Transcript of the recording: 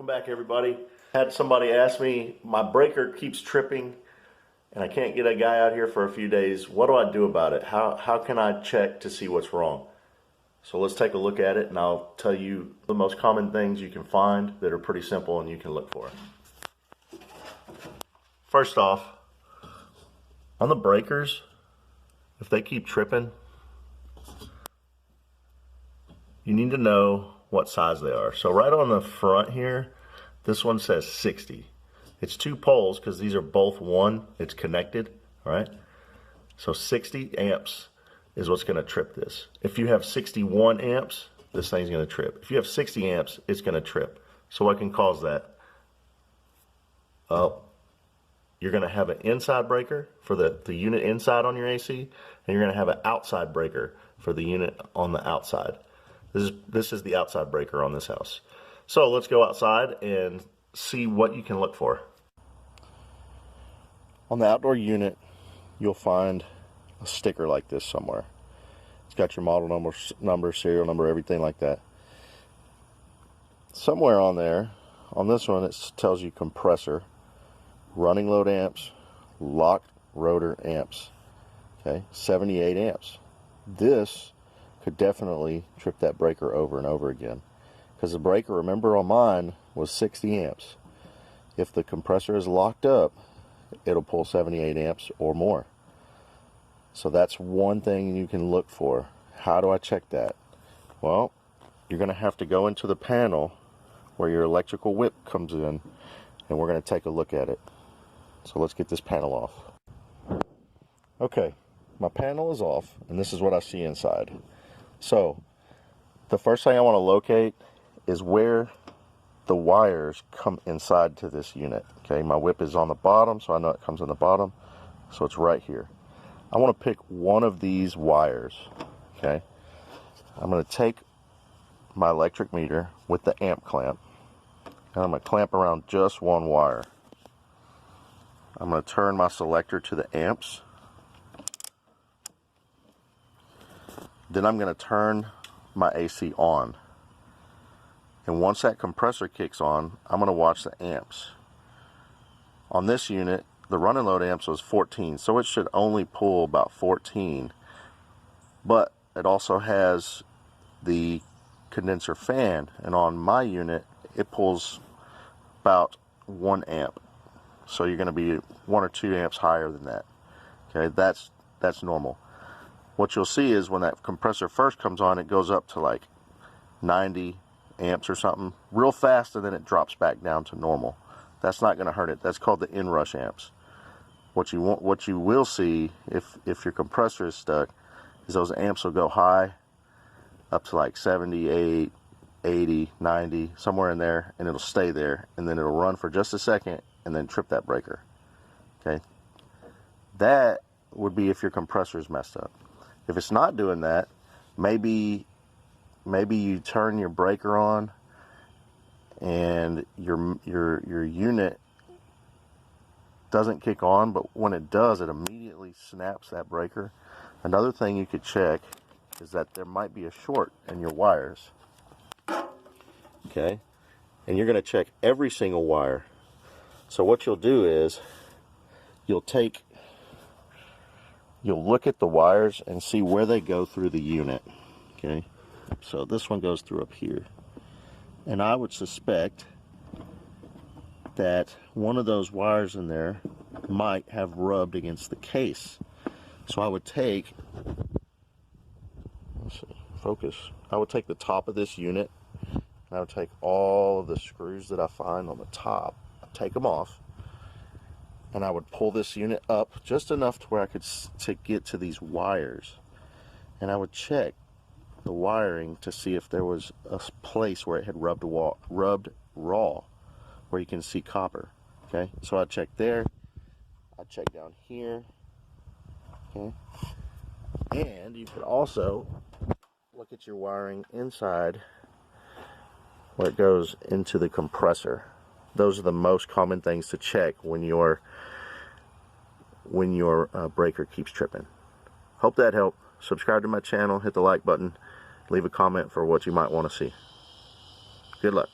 Welcome back, everybody. Had somebody ask me, my breaker keeps tripping and I can't get a guy out here for a few days. What do I do about it? How can I check to see what's wrong? So let's take a look at it and I'll tell you the most common things you can find that are pretty simple and you can look for. First off, on the breakers, if they keep tripping, you need to know what size they are. So right on the front here, this one says 60. It's two poles because these are both one. It's connected, all right? So 60 amps is what's going to trip this. If you have 61 amps, this thing's going to trip. If you have 60 amps, it's going to trip. So what can cause that? Well, you're going to have an inside breaker for the unit inside on your AC, and you're going to have an outside breaker for the unit on the outside. This is the outside breaker on this house. So let's go outside and see what you can look for. On the outdoor unit, you'll find a sticker like this somewhere. It's got your model number, serial number, everything like that. Somewhere on there, on this one, it tells you compressor, running load amps, locked rotor amps. Okay, 78 amps. This could definitely trip that breaker over and over again. Because the breaker, remember on mine, was 60 amps. If the compressor is locked up, it'll pull 78 amps or more. So that's one thing you can look for. How do I check that? Well, you're going to have to go into the panel where your electrical whip comes in, and we're going to take a look at it. So let's get this panel off. Okay, my panel is off, and this is what I see inside. So the first thing I want to locate is where the wires come inside to this unit. Okay, my whip is on the bottom, so I know it comes on the bottom. So it's right here. I want to pick one of these wires. Okay, I'm going to take my electric meter with the amp clamp, and I'm going to clamp around just one wire. I'm going to turn my selector to the amps. Then I'm going to turn my AC on. And once that compressor kicks on, I'm going to watch the amps. On this unit, the running load amps was 14, so it should only pull about 14. But it also has the condenser fan, and on my unit, it pulls about 1 amp. So you're going to be 1 or 2 amps higher than that. Okay, that's normal. What you'll see is when that compressor first comes on, it goes up to like 90 amps or something real fast, and then it drops back down to normal. That's not going to hurt it. That's called the inrush amps. What you will see if your compressor is stuck is those amps will go high up to like 78, 80, 90, somewhere in there, and it'll stay there, and then it'll run for just a second and then trip that breaker. Okay, that would be if your compressor is messed up. If it's not doing that, maybe you turn your breaker on and your unit doesn't kick on, but when it does, it immediately snaps that breaker. Another thing you could check is that there might be a short in your wires. Okay, and you're going to check every single wire. So what you'll do is you'll look at the wires and see where they go through the unit. Okay, so this one goes through up here, and I would suspect that one of those wires in there might have rubbed against the case. So I would take, let's see, focus. I would take the top of this unit, and I would take all of the screws that I find on the top, take them off, and I would pull this unit up just enough to where I could get to these wires, and I would check the wiring to see if there was a place where it had rubbed raw, where you can see copper. Okay, so I check there, I check down here. Okay, and you could also look at your wiring inside where it goes into the compressor. Those are the most common things to check when your breaker keeps tripping. Hope that helped. Subscribe to my channel, hit the like button, leave a comment for what you might want to see. Good luck.